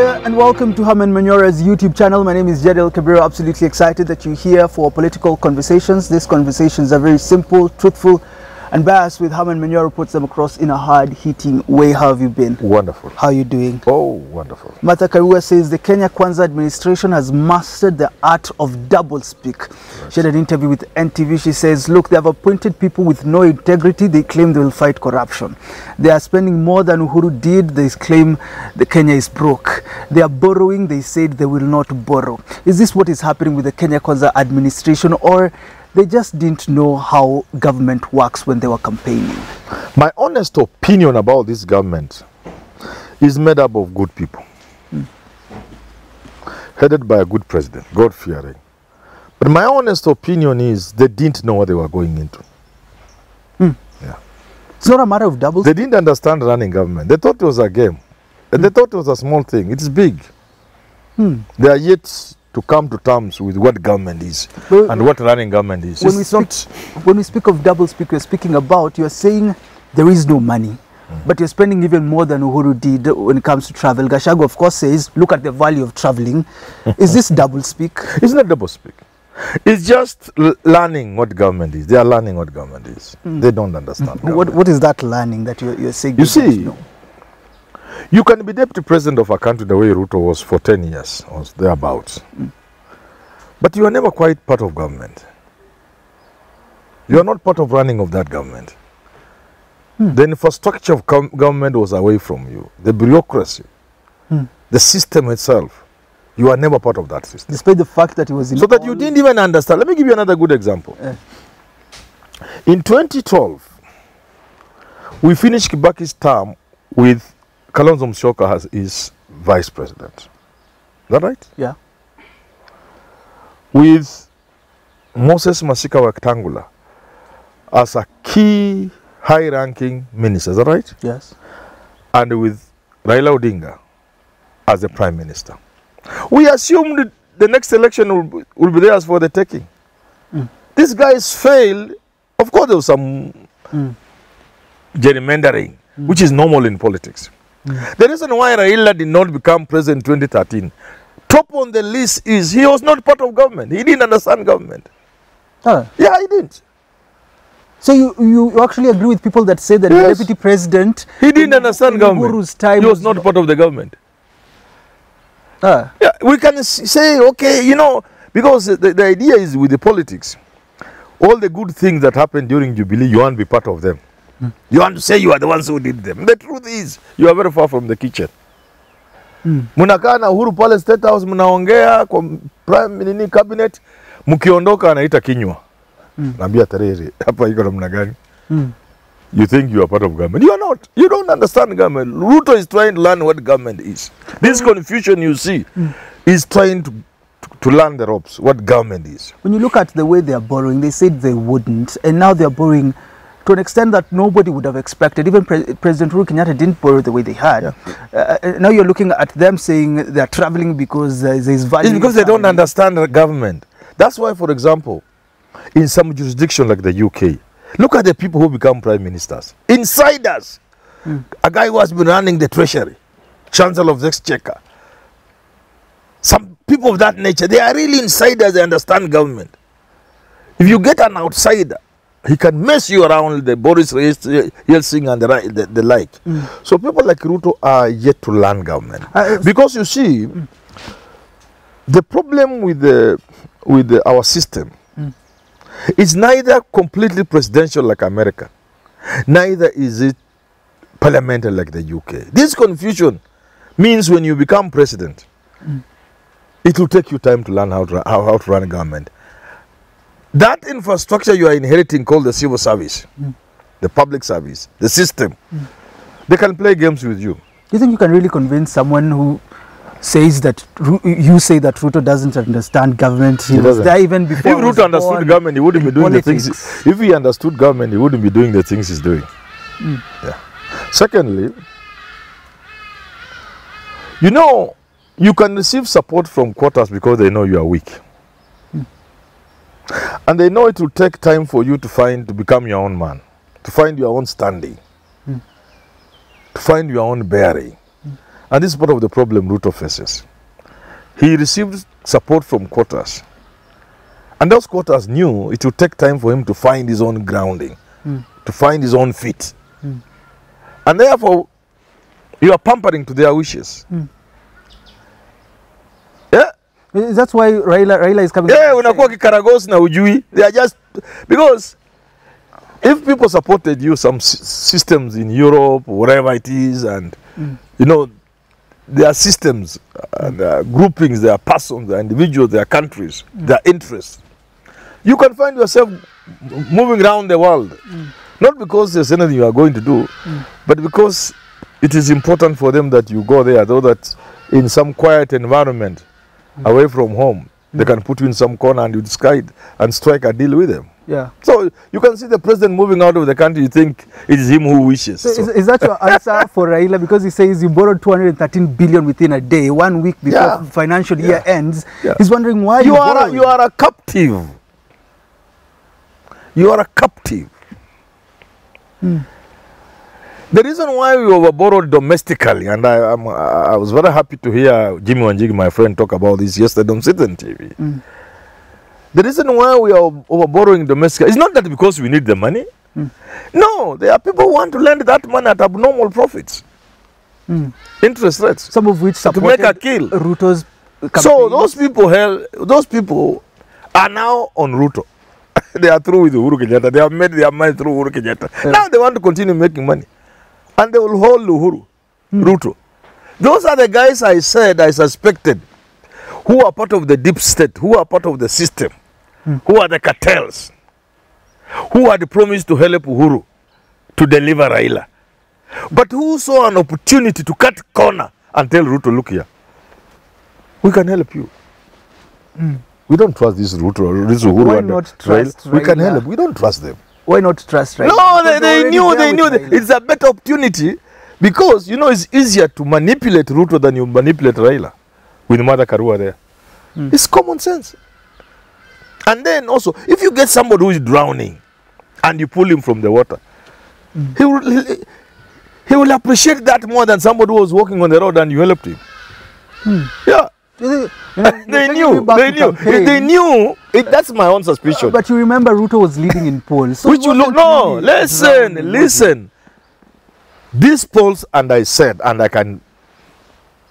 there and welcome to Herman Manyora's YouTube channel. My name is Jadel Kabira. Absolutely excited that you're here for political conversations. These conversations are very simple, truthful and biased with Herman Manyora puts them across in a hard-hitting way. How have you been? Wonderful. How are you doing? Oh, wonderful. Martha Karua says the Kenya Kwanza administration has mastered the art of doublespeak. Right. She had an interview with NTV. She says, look, they have appointed people with no integrity. They claim they will fight corruption. They are spending more than Uhuru did. They claim the Kenya is broke. They are borrowing. They said they will not borrow. Is this what is happening with the Kenya Kwanza administration, or they just didn't know how government works when they were campaigning? My honest opinion about this government is made up of good people. Headed by a good president, God-fearing. But my honest opinion is they didn't know what they were going into. Yeah. It's not a matter of doubles. They didn't understand running government. They thought it was a game. And they thought it was a small thing. It's big. They are yet to come to terms with what government is and what running government is. When we speak of doublespeak, you're speaking about, you're saying there is no money, but you're spending even more than Uhuru did when it comes to travel. Gachagua, of course, says, look at the value of traveling. Is this doublespeak? It's not doublespeak. It's just learning what government is. They are learning what government is. They don't understand. What is that learning that you're saying? You see, you can be deputy president of a country the way Ruto was for 10 years or thereabouts. But you are never quite part of government. You are not part of running of that government. The infrastructure of government was away from you. The bureaucracy, the system itself. You are never part of that system. Despite the fact that it was in so that you didn't even understand. Let me give you another good example. In 2012, we finished Kibaki's term with Kalonzo Musyoka as his vice president. Is that right? Yeah. With Moses Masika Wetangula as a key high-ranking minister. Is that right? Yes. And with Raila Odinga as the prime minister. We assumed the next election will be theirs for the taking. These guys failed. Of course, there was some gerrymandering, which is normal in politics. The reason why Raila did not become president in 2013, top on the list is he was not part of government. He didn't understand government. Yeah, he didn't. So you actually agree with people that say that the deputy president, he didn't understand government. Uhuru's time he was not part of the government. Yeah, we can say, okay, you know, because the idea is with the politics, all the good things that happened during Jubilee, you want to be part of them. You want to say you are the ones who did them. The truth is, you are very far from the kitchen. Munakaa na Uhuru pale State House, mnaongea kwa prime cabinet, mkiondoka anaita kinywa. Naambia tarehe hapa iko namna gani? You think you are part of government. You are not. You don't understand government. Ruto is trying to learn what government is. This confusion you see is trying to learn the ropes, what government is. When you look at the way they are borrowing, they said they wouldn't, and now they are borrowing to an extent that nobody would have expected. Even President Uhuru Kenyatta didn't borrow the way they had. Now you're looking at them saying they're traveling because there's value. It's because they don't understand the government. That's why, for example, in some jurisdiction like the UK, look at the people who become prime ministers. Insiders. A guy who has been running the treasury, chancellor of the exchequer. Some people of that nature, they are really insiders, they understand government. If you get an outsider, he can mess you around, the Boris Yeltsin and the like. So people like Ruto are yet to learn government. Because you see, the problem with our system is neither completely presidential like America, neither is it parliamentary like the UK. This confusion means when you become president, it will take you time to learn how to run a government. That infrastructure you are inheriting called the civil service, the public service, the system, they can play games with you. Do you think you can really convince someone who says that you say that Ruto doesn't understand government? He was there even before. If Ruto understood government, he wouldn't be doing the things. If he understood government, he wouldn't be doing the things he's doing. Yeah. Secondly, you know, you can receive support from quarters because they know you are weak. And they know it will take time for you to become your own man, to find your own standing, to find your own bearing. And this is part of the problem Ruto faces. He received support from quarters. And those quarters knew it would take time for him to find his own grounding, to find his own feet. And therefore, you are pampering to their wishes. Yeah? That's why Raila is coming. Yeah, unakuwa kikaragos na ujui. They are just, because if people supported you, some systems in Europe, wherever it is, and you know, there are systems, there are groupings, there are persons, there are individuals, there are countries, there are interests. You can find yourself moving around the world, not because there's anything you are going to do, but because it is important for them that you go there, though that in some quiet environment, away from home, they can put you in some corner and you decide and strike a deal with them. Yeah. So you can see the president moving out of the country, you think it is him who wishes. So is that your answer for Raila? Because he says you borrowed 213 billion within a day, 1 week before financial year ends. He's wondering why you are a captive. You are a captive. The reason why we were borrowed domestically, and I was very happy to hear Jimmy Wanjigi, my friend, talk about this yesterday on Citizen TV. The reason why we are over borrowing domestically is not that because we need the money. No, there are people who want to lend that money at abnormal profits. Interest rates. Some of which to make a kill. Ruto's campaign. So those people are now on Ruto. They are through with Uhuru Kenyatta. They have made their money through Uhuru Kenyatta. Now they want to continue making money. And they will hold Ruto. Those are the guys I suspected, who are part of the deep state, who are part of the system, who are the cartels, who had promised to help Uhuru to deliver Raila, but who saw an opportunity to cut corner and tell Ruto, look here, we can help you. We don't trust this Ruto, this Uhuru. Why not trust Raila? We can help. We don't trust them. Why not trust Raila? No, they knew it's a better opportunity, because you know it's easier to manipulate Ruto than you manipulate Raila with Mother Karua there. It's common sense. And then also, if you get somebody who is drowning and you pull him from the water, he will appreciate that more than somebody who was walking on the road and you helped him. Yeah. They knew. That's my own suspicion. But you remember Ruto was leading in polls. So Which you look, no, listen. These polls, and I said, and I can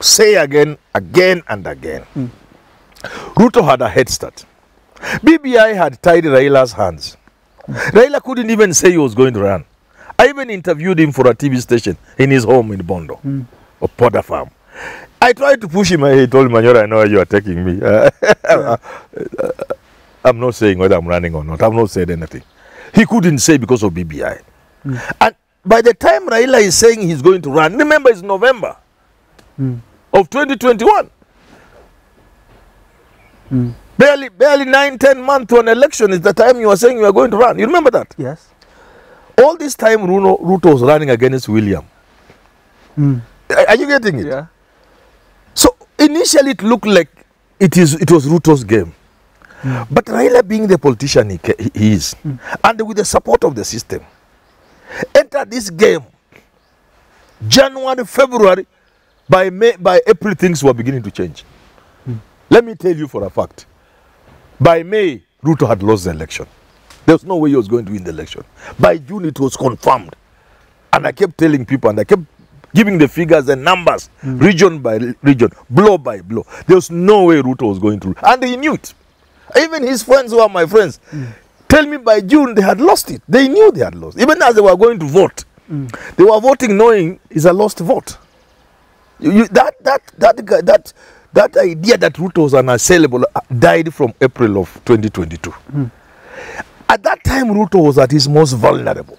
say again and again, Ruto had a head start. BBI had tied Raila's hands. Raila couldn't even say he was going to run. I even interviewed him for a TV station in his home in Bondo, or Potter Farm. I tried to push him. He told Manyora, I know you are taking me. I'm not saying whether I'm running or not. I've not said anything. He couldn't say because of BBI. And by the time Raila is saying he's going to run, remember it's November of 2021. Barely 9-10 months to an election is the time you are saying you are going to run. You remember that? Yes. All this time Ruto was running against William. Are you getting it? Yeah. So initially it looked like it was Ruto's game. But Raila, being the politician he is, and with the support of the system, entered this game January, February. By April things were beginning to change. Let me tell you for a fact. By May, Ruto had lost the election. There was no way he was going to win the election. By June, it was confirmed. And I kept telling people, and I kept giving the figures and numbers, region by region, blow by blow. There was no way Ruto was going to. And he knew it. Even his friends who are my friends, tell me by June they had lost it. They knew they had lost. Even as they were going to vote, they were voting knowing it's a lost vote. That idea that Ruto was unassailable died from April of 2022. At that time, Ruto was at his most vulnerable.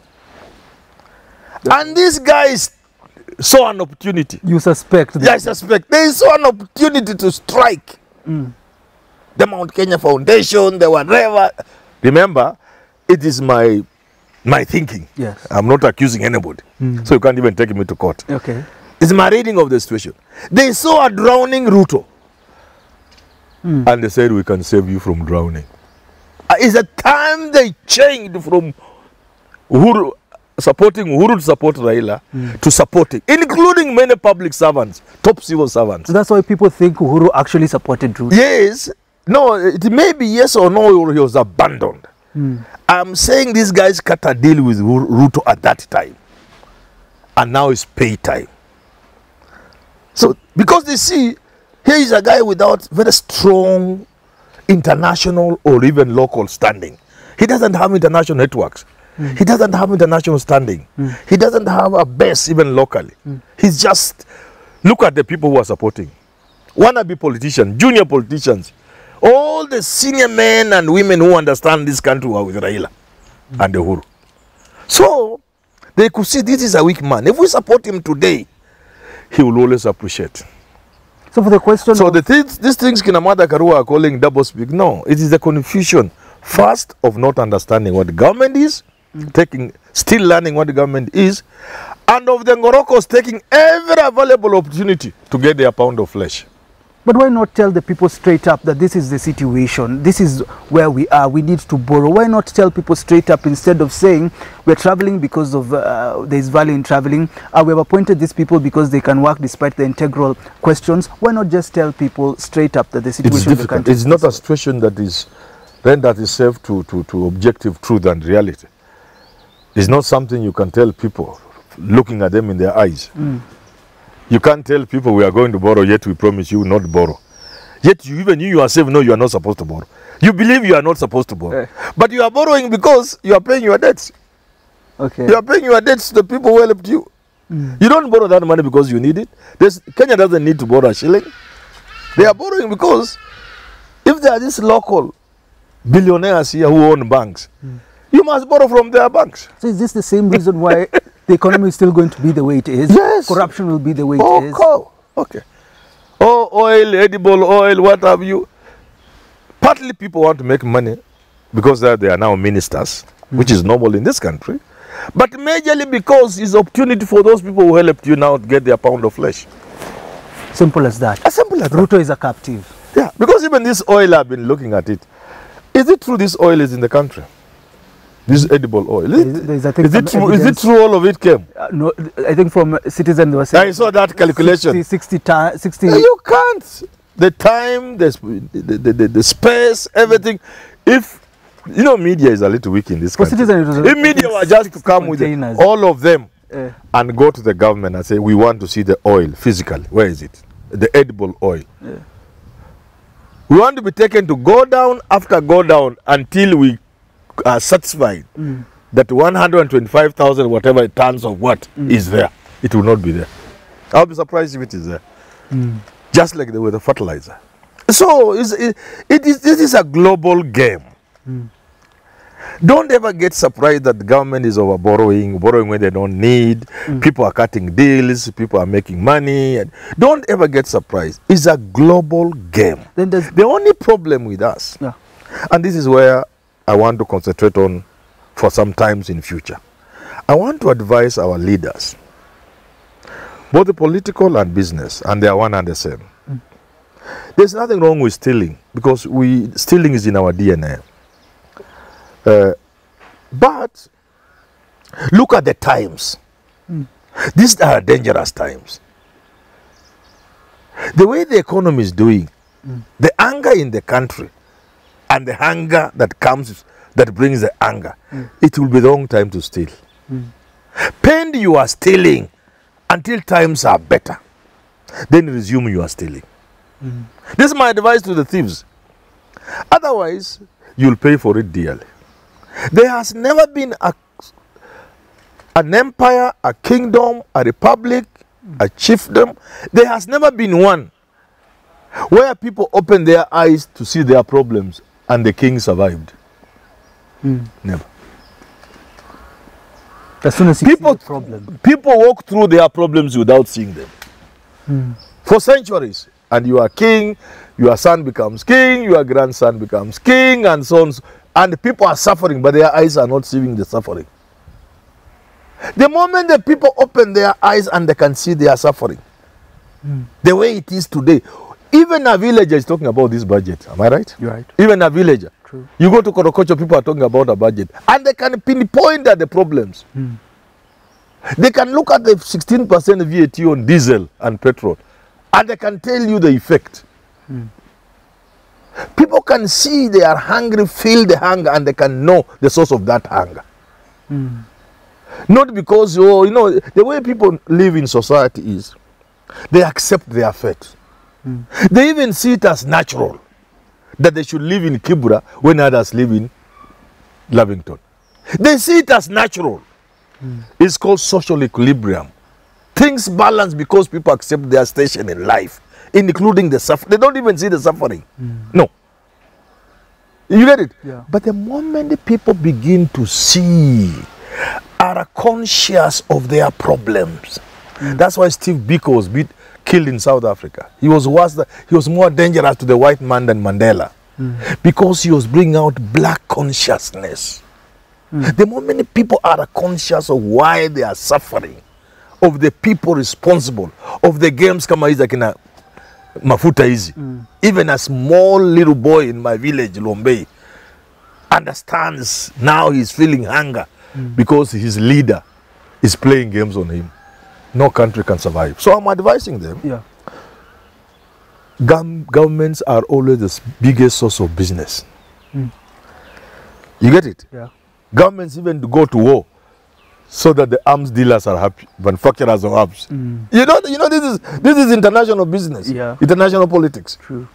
And these guys saw an opportunity. You suspect? Yeah, I suspect. They saw an opportunity to strike. The Mount Kenya Foundation, the whatever. Remember, it is my thinking. Yes. I'm not accusing anybody. So you can't even take me to court. Okay. It's my reading of the situation. They saw a drowning Ruto. And they said, we can save you from drowning. It's the time they changed from Uhuru supporting Uhuru to support Raila to supporting, including many public servants, top civil servants. So that's why people think Uhuru actually supported Ruto. Yes. No, it may be yes or no, or he was abandoned. I'm saying these guys cut a deal with Ruto at that time. And now it's pay time. So, because they see, here is a guy without very strong international or even local standing. He doesn't have international networks. He doesn't have international standing. He doesn't have a base even locally. He's just, look at the people who are supporting. Wannabe politicians, junior politicians, all the senior men and women who understand this country are with Raila and Uhuru. So, they could see this is a weak man. If we support him today, he will always appreciate. So for the question so these things Kinamada Karua are calling double speak. No, it is the confusion. First of not understanding what the government is, still learning what the government is, and of the Ngorokos taking every available opportunity to get their pound of flesh. But why not tell the people straight up that this is the situation, this is where we are, we need to borrow? Why not tell people straight up instead of saying we're traveling because of there is value in traveling, we have appointed these people because they can work despite the integral questions? Why not just tell people straight up that the situation is difficult. It's not a situation that is rendered itself to objective truth and reality. It's not something you can tell people looking at them in their eyes. You can't tell people we are going to borrow, yet we promise you not borrow. Yet even you yourself know you are not supposed to borrow. You believe you are not supposed to borrow. But you are borrowing because you are paying your debts. Okay. You are paying your debts to the people who helped you. You don't borrow that money because you need it. Kenya doesn't need to borrow a shilling. They are borrowing because if there are these local billionaires here who own banks, you must borrow from their banks. So is this the same reason why the economy is still going to be the way it is? Yes. Corruption will be the way it is? Okay. Oh, oil, edible oil, what have you. Partly people want to make money because they are now ministers, which is normal in this country. But majorly because it's opportunity for those people who helped you now to get their pound of flesh. Simple as that. As simple as that. Ruto is a captive. Yeah, because even this oil, I've been looking at it. Is it true this oil is in the country? This edible oil. Is it true all of it came? No, I think from Citizen they were saying. I saw that calculation. 60. No, you can't. The time, the space, everything. If, you know, media is a little weak in this country. If media were just to come with all of them and go to the government and say, we want to see the oil physically. Where is it? The edible oil. We want to be taken to go down after go down until we are satisfied that 125,000 whatever tons of what is there. It will not be there. I'll be surprised if it is there. Just like with the fertilizer. So this is a global game. Don't ever get surprised that the government is over borrowing when they don't need. People are cutting deals, people are making money. And don't ever get surprised. It's a global game. Then the only problem with us, and this is where I want to concentrate on for some times in future. I want to advise our leaders, both the political and business, and they are one and the same. There's nothing wrong with stealing, because stealing is in our DNA. But look at the times. These are dangerous times. The way the economy is doing, the anger in the country, and the hunger that comes, that brings the anger, it will be the wrong time to steal. Pend you are stealing until times are better. Then resume you are stealing. This is my advice to the thieves. Otherwise, you'll pay for it dearly. There has never been an empire, a kingdom, a republic, a chiefdom. There has never been one where people opened their eyes to see their problems and the king survived. Never. As soon as you see the problem. People walk through their problems without seeing them. For centuries. And you are king, your son becomes king, your grandson becomes king, and so on. And people are suffering, but their eyes are not seeing the suffering. The moment the people open their eyes and they can see their suffering, the way it is today, even a villager is talking about this budget. Am I right? You're right. Even a villager. True. You go to Korokocho, people are talking about a budget. And they can pinpoint at the problems. They can look at the 16% VAT on diesel and petrol, and they can tell you the effect. People can see they are hungry, feel the hunger, and they can know the source of that hunger. Not because, oh, you know, the way people live in society is they accept their fate. They even see it as natural that they should live in Kibra when others live in Lavington. They see it as natural. It's called social equilibrium. Things balance because people accept their station in life, including the suffering. They don't even see the suffering. No. You get it? Yeah. But the moment the people begin to see, are conscious of their problems. That's why Steve Biko was killed in South Africa. He was worse. He was more dangerous to the white man than Mandela, because he was bringing out black consciousness. The moment people are conscious of why they are suffering, of the people responsible, of the games kama hizi akina mafuta hizi. Even a small little boy in my village, Lombei, understands now he's feeling hunger because his leader is playing games on him. No country can survive. So I'm advising them. Yeah. Governments are always the biggest source of business. You get it? Yeah. Governments even go to war so that the arms dealers are happy, manufacturers of arms. You know, this is international business, international politics. True.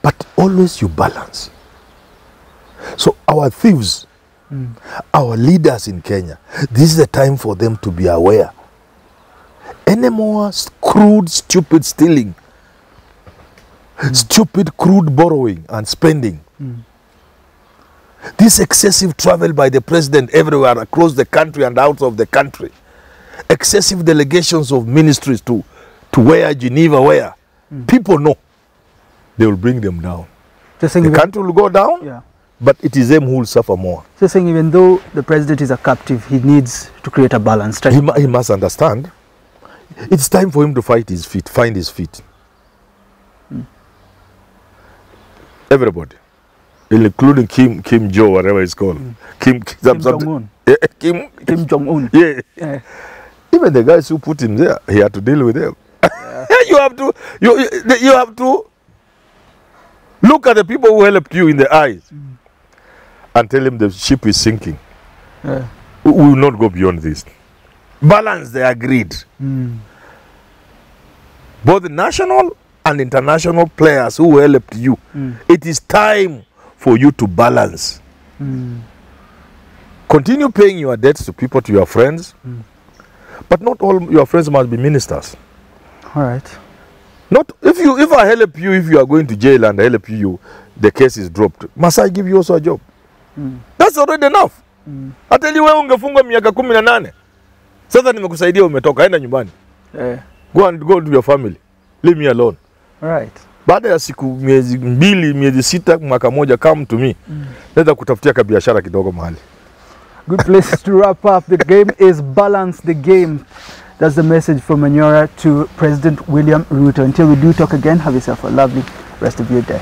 But always you balance. So our thieves, our leaders in Kenya, this is the time for them to be aware. Any more crude, stupid stealing, stupid, crude borrowing and spending, this excessive travel by the president everywhere across the country and out of the country, excessive delegations of ministries to where, Geneva, where, people know they will bring them down. The country will go down, but it is them who will suffer more. So saying even though the president is a captive, he needs to create a balance. He must understand. It's time for him to find his feet. Everybody, including Kim Joe, whatever it's called. Kim Jong-un. Kim Jong-un. Yeah. Even the guys who put him there, he had to deal with them. You have to look at the people who helped you in the eyes and tell him the ship is sinking. We will not go beyond this. Balance their greed. Both the national and international players who helped you. It is time for you to balance. Continue paying your debts to people, to your friends. But not all your friends must be ministers. All right. Not if I help you, if you are going to jail and I help you, the case is dropped. Must I give you also a job? That's already enough. I tell you, wewe ungefungwa miaka 18. Sasa nimekusaidia umetoka, enda nyumbani. Go to your family. Leave me alone. All right. Baada ya siku miezi 2, miezi 6, mwaka moja, come to me. Naweza kutafutia ka biashara kidogo mahali. Good place to wrap up. The game is balance the game. That's the message from Manyora to President William Ruto. Until we do talk again, have yourself a lovely rest of your day.